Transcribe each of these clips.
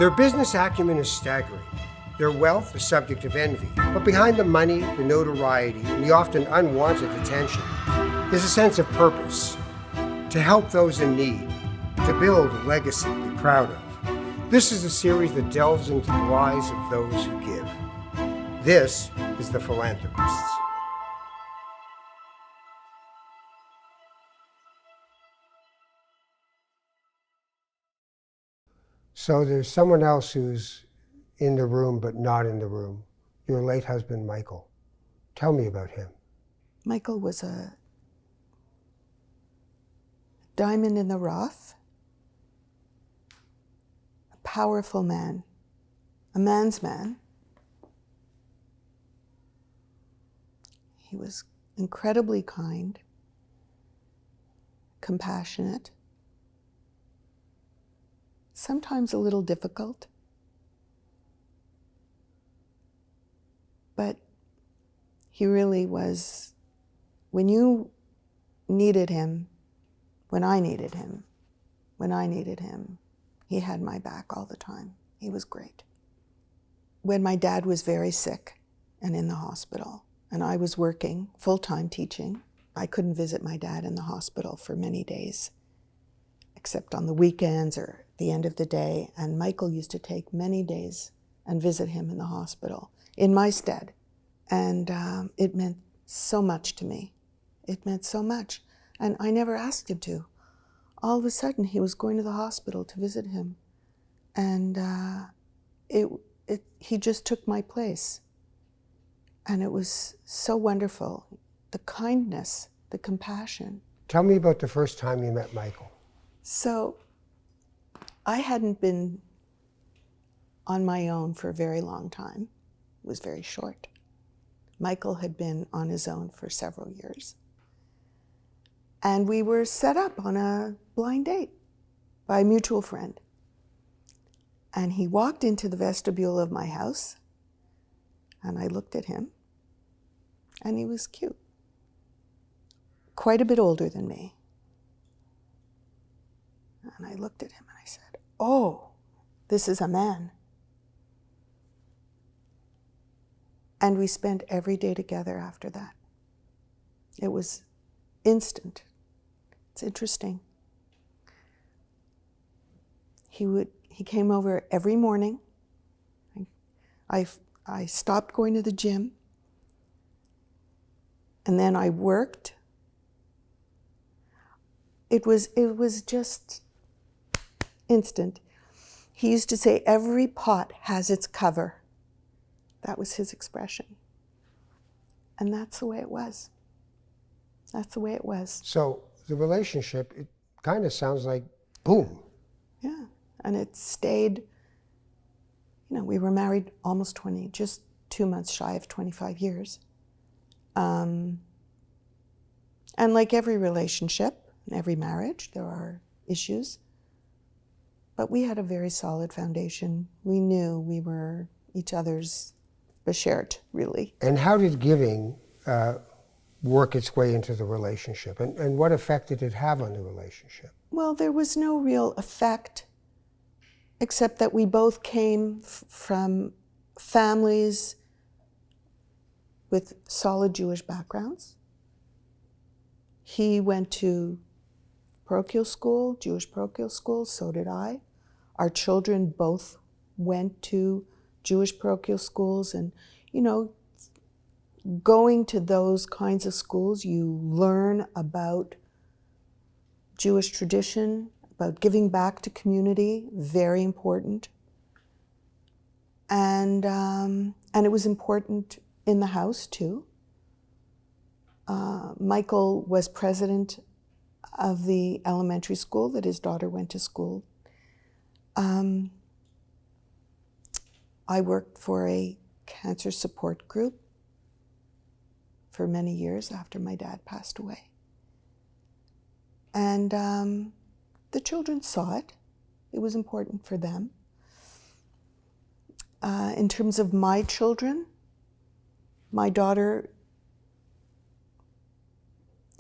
Their business acumen is staggering. Their wealth is subject of envy. But behind the money, the notoriety, and the often unwanted attention is a sense of purpose, to help those in need, to build a legacy to be proud of. This is a series that delves into the lives of those who give. This is The Philanthropists. So there's someone else who's in the room but not in the room. Your late husband, Michael. Tell me about him. Michael was a diamond in the rough, a powerful man, a man's man. He was incredibly kind, compassionate, sometimes a little difficult, but he really was, when you needed him, when I needed him, he had my back all the time. He was great. When my dad was very sick and in the hospital, and I was working full-time teaching, I couldn't visit my dad in the hospital for many days, except on the weekends or at the end of the day. And Michael used to take many days and visit him in the hospital in my stead. And it meant so much to me. It meant so much. And I never asked him to. All of a sudden, he was going to the hospital to visit him. And he just took my place. And it was so wonderful. The kindness, the compassion. Tell me about the first time you met Michael. So I hadn't been on my own for a very long time. It was very short. Michael had been on his own for several years. And we were set up on a blind date by a mutual friend. And he walked into the vestibule of my house, and I looked at him, and he was cute. Quite a bit older than me. And I looked at him and I said, "Oh, this is a man." And we spent every day together after that. It was instant. It's interesting. He came over every morning. I stopped going to the gym, and then I worked. It was just instant. He used to say, "Every pot has its cover." That was his expression. And that's the way it was. That's the way it was. So the relationship, it kind of sounds like boom. Yeah, and it stayed, we were married almost just 2 months shy of 25 years. And like every relationship, and every marriage, there are issues. But we had a very solid foundation. We knew we were each other's beshert, really. And how did giving work its way into the relationship? And what effect did it have on the relationship? Well, there was no real effect, except that we both came from families with solid Jewish backgrounds. He went to parochial school, Jewish parochial school, so did I. Our children both went to Jewish parochial schools, and going to those kinds of schools, you learn about Jewish tradition, about giving back to community, very important. And it was important in the house too. Michael was president of the elementary school that his daughter went to school. I worked for a cancer support group for many years after my dad passed away. And the children saw it. It was important for them. In terms of my children, my daughter,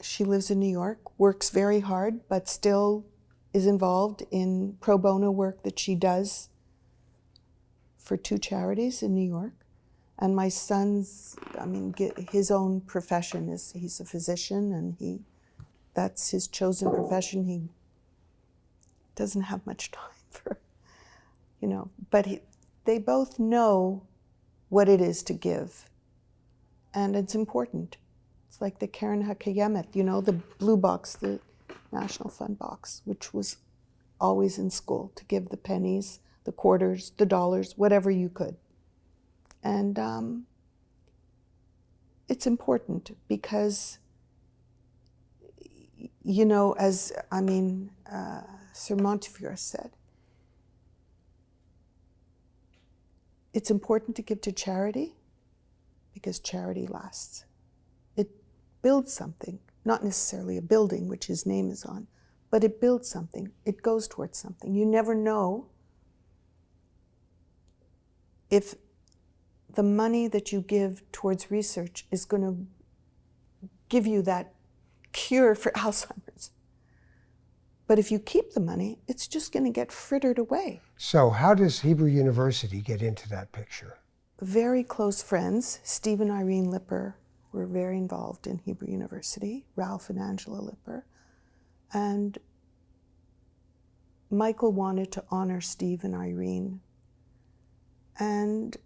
she lives in New York, works very hard, but still is involved in pro bono work that she does for 2 charities in New York. And my son's, his own profession is he's a physician, and that's his chosen profession. He doesn't have much time for, but they both know what it is to give. And it's important. It's like the Karen HaKayemet, the blue box, the National Fund box, which was always in school, to give the pennies, the quarters, the dollars, whatever you could. And it's important because, Sir Montefiore said, it's important to give to charity because charity lasts. It builds something, not necessarily a building, which his name is on, but it builds something. It goes towards something. You never know if the money that you give towards research is going to give you that cure for Alzheimer's. But if you keep the money, it's just going to get frittered away. So how does Hebrew University get into that picture? Very close friends, Steve and Irene Lipper, were very involved in Hebrew University, Ralph and Angela Lipper. And Michael wanted to honor Steve and Irene, and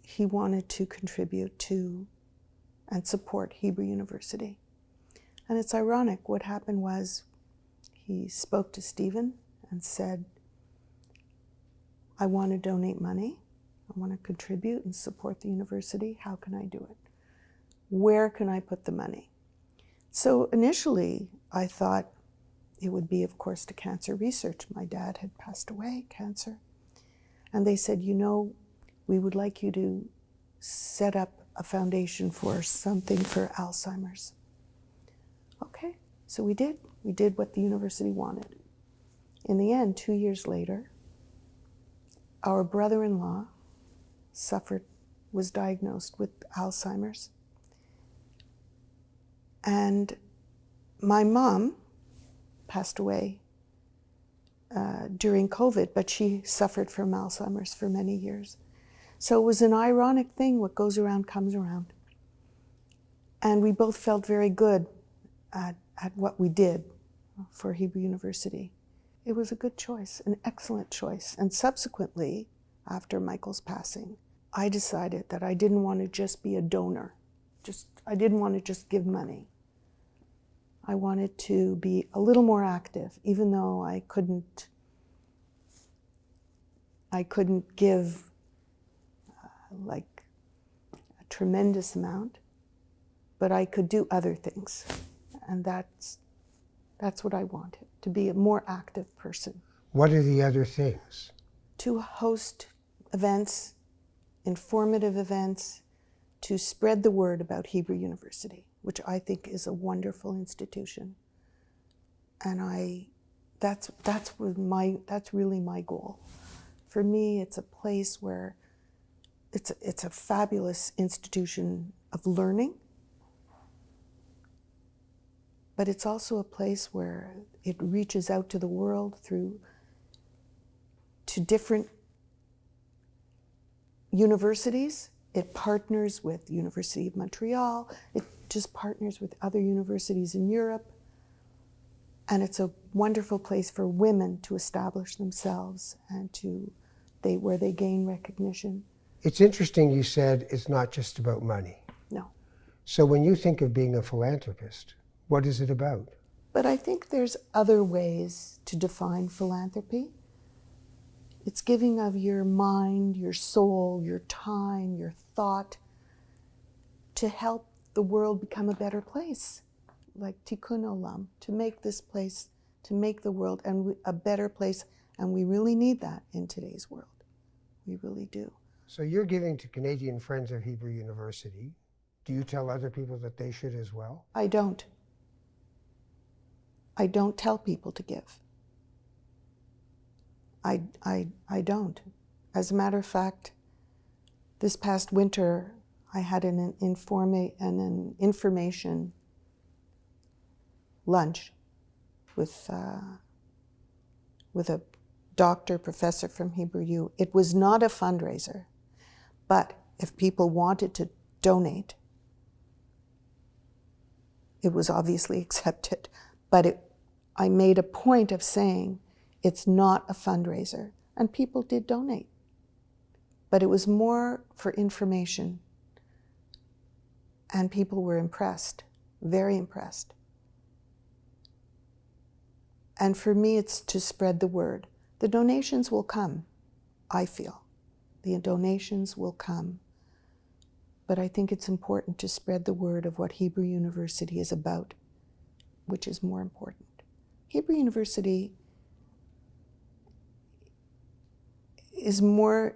he wanted to contribute to and support Hebrew University. And it's ironic, what happened was he spoke to Stephen and said, I want to donate money, I want to contribute and support the university, how can I do it? Where can I put the money? So initially I thought it would be, of course, to cancer research. My dad had passed away, cancer. And they said, we would like you to set up a foundation for something for Alzheimer's. Okay, so we did. We did what the university wanted. In the end, 2 years later, our brother-in-law was diagnosed with Alzheimer's. And my mom passed away during COVID, but she suffered from Alzheimer's for many years. So it was an ironic thing, what goes around comes around. And we both felt very good at what we did for Hebrew University. It was a good choice, an excellent choice. And subsequently, after Michael's passing, I decided that I didn't want to just be a donor. I didn't want to just give money. I wanted to be a little more active, even though I couldn't give like a tremendous amount, but I could do other things. And that's what I wanted, to be a more active person. What are the other things? To host events, informative events, to spread the word about Hebrew University, which I think is a wonderful institution. And that's really my goal. For me, it's a place where it's a fabulous institution of learning, but it's also a place where it reaches out to the world to different universities. It partners with the University of Montreal. It just partners with other universities in Europe. And it's a wonderful place for women to establish themselves and where they gain recognition. It's interesting you said it's not just about money. No. So when you think of being a philanthropist, what is it about? But I think there's other ways to define philanthropy. It's giving of your mind, your soul, your time, your thought to help the world become a better place, like tikkun olam, to make this place, to make the world a better place. And we really need that in today's world. We really do. So you're giving to Canadian Friends of Hebrew University. Do you tell other people that they should as well? I don't. I don't tell people to give. I don't. As a matter of fact, this past winter, I had an information lunch with a doctor, professor from CFHU. It was not a fundraiser, but if people wanted to donate, it was obviously accepted. But I made a point of saying it's not a fundraiser, and people did donate. But it was more for information, and people were impressed, very impressed. And for me, it's to spread the word. The donations will come, I feel. The donations will come. But I think it's important to spread the word of what Hebrew University is about, which is more important. Hebrew University is more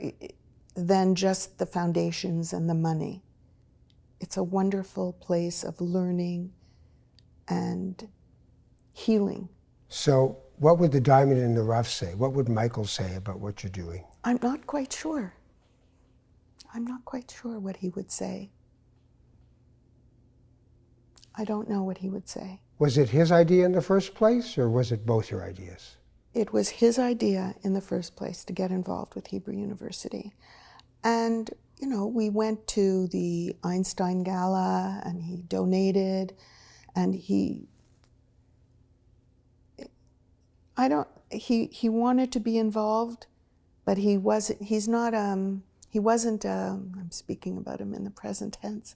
than just the foundations and the money. It's a wonderful place of learning and healing. So what would the diamond in the rough say? What would Michael say about what you're doing? I'm not quite sure. I'm not quite sure what he would say. I don't know what he would say. Was it his idea in the first place, or was it both your ideas? It was his idea in the first place to get involved with Hebrew University. And, you know, we went to the Einstein Gala and he donated, and he wanted to be involved, but I'm speaking about him in the present tense.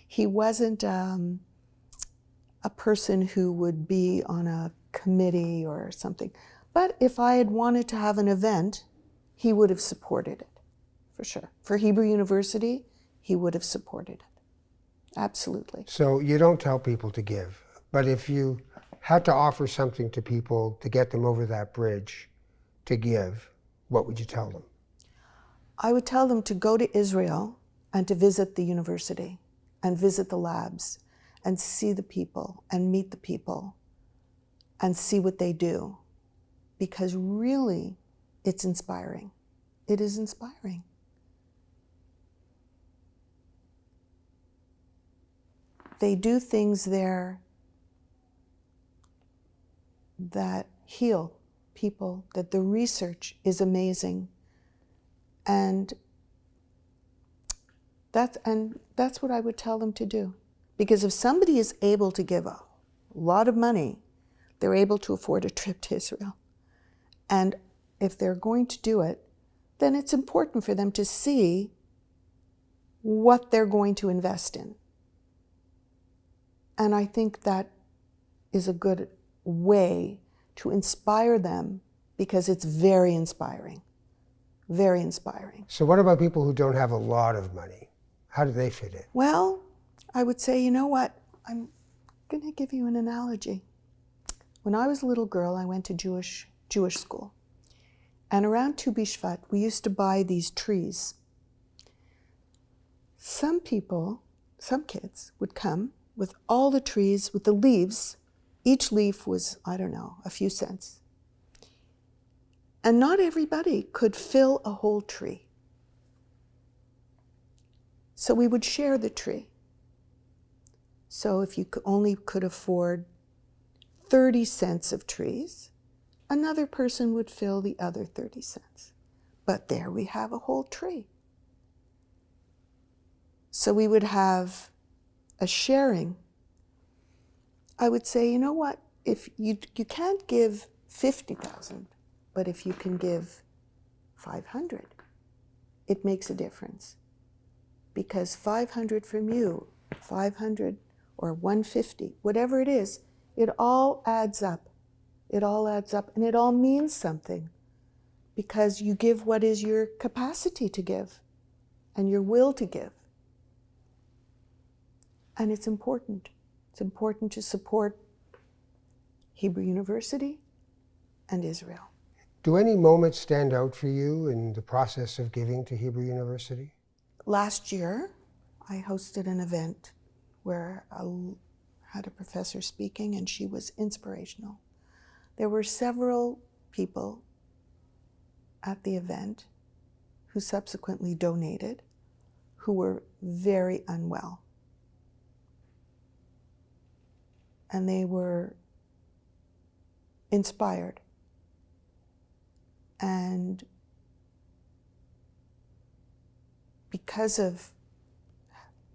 He wasn't a person who would be on a committee or something. But if I had wanted to have an event, he would have supported it, for sure. For Hebrew University, he would have supported it. Absolutely. So you don't tell people to give, but if you had to offer something to people to get them over that bridge to give, what would you tell them? I would tell them to go to Israel and to visit the university and visit the labs and see the people and meet the people and see what they do. Because really, it's inspiring. It is inspiring. They do things there that heal people, that the research is amazing. And that's what I would tell them to do. Because if somebody is able to give a lot of money, they're able to afford a trip to Israel. And if they're going to do it, then it's important for them to see what they're going to invest in. And I think that is a good way to inspire them, because it's very inspiring. Very inspiring. So what about people who don't have a lot of money? How do they fit in? Well, I would say, you know what? I'm going to give you an analogy. When I was a little girl, I went to Jewish school. And around Tu B'Shvat, we used to buy these trees. Some kids would come with all the trees, with the leaves. Each leaf was, I don't know, a few cents. And not everybody could fill a whole tree. So we would share the tree. So if you only could afford 30 cents of trees, another person would fill the other 30 cents. But there we have a whole tree. So we would have a sharing. I would say, you know what? If you can't give 50,000, but if you can give 500, it makes a difference. Because 500 from you, 500 or 150, whatever it is, it all adds up. It all adds up, and it all means something, because you give what is your capacity to give and your will to give. And it's important. It's important to support Hebrew University and Israel. Do any moments stand out for you in the process of giving to Hebrew University? Last year, I hosted an event where I had a professor speaking, and she was inspirational. There were several people at the event who subsequently donated, who were very unwell. And they were inspired. And because of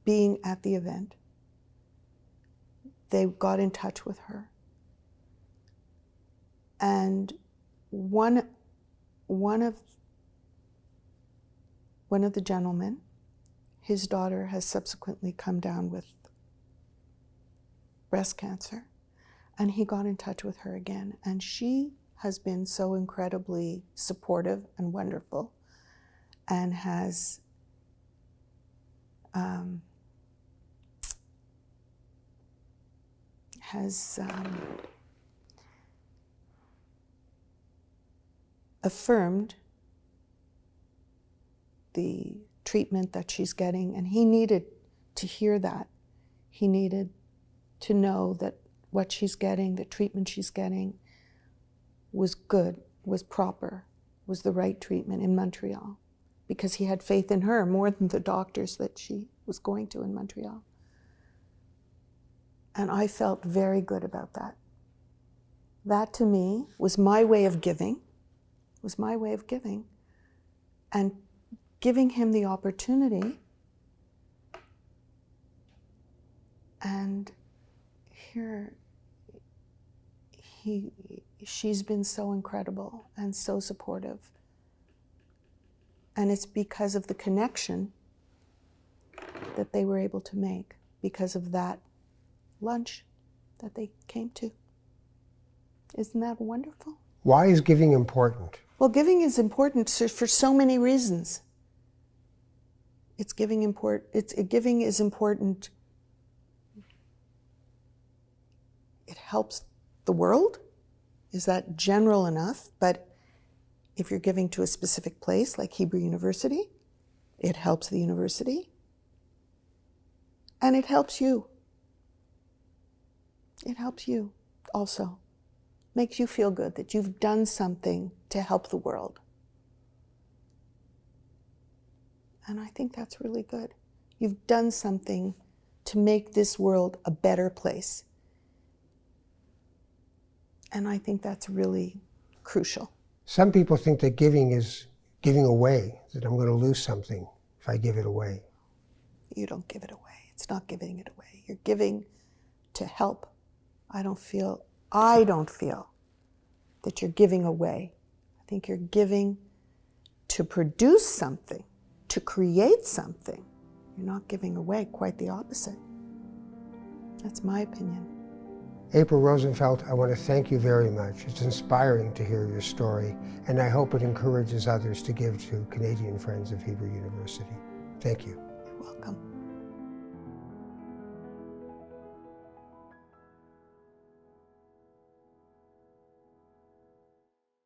being at the event, they got in touch with her. And one of the gentlemen, his daughter has subsequently come down with breast cancer, and he got in touch with her again. And she has been so incredibly supportive and wonderful, and has affirmed the treatment that she's getting, and he needed to hear that. He needed to know that what she's getting, the treatment she's getting, was good, was proper, was the right treatment in Montreal, because he had faith in her more than the doctors that she was going to in Montreal. And I felt very good about that. That to me was my way of giving, and giving him the opportunity. And here, she's been so incredible and so supportive. And it's because of the connection that they were able to make, because of that lunch that they came to. Isn't that wonderful? Why is giving important? Well, giving is important for so many reasons. Giving is important. It helps the world. Is that general enough? But if you're giving to a specific place like Hebrew University, it helps the university. And it helps you. It helps you also. Makes you feel good that you've done something to help the world. And I think that's really good. You've done something to make this world a better place. And I think that's really crucial. Some people think that giving is giving away, that I'm going to lose something if I give it away. You don't give it away. It's not giving it away. You're giving to help. I don't feel that you're giving away. I think you're giving to produce something, to create something. You're not giving away, quite the opposite. That's my opinion. April Rosenfeld, I want to thank you very much. It's inspiring to hear your story, and I hope it encourages others to give to Canadian Friends of Hebrew University. Thank you.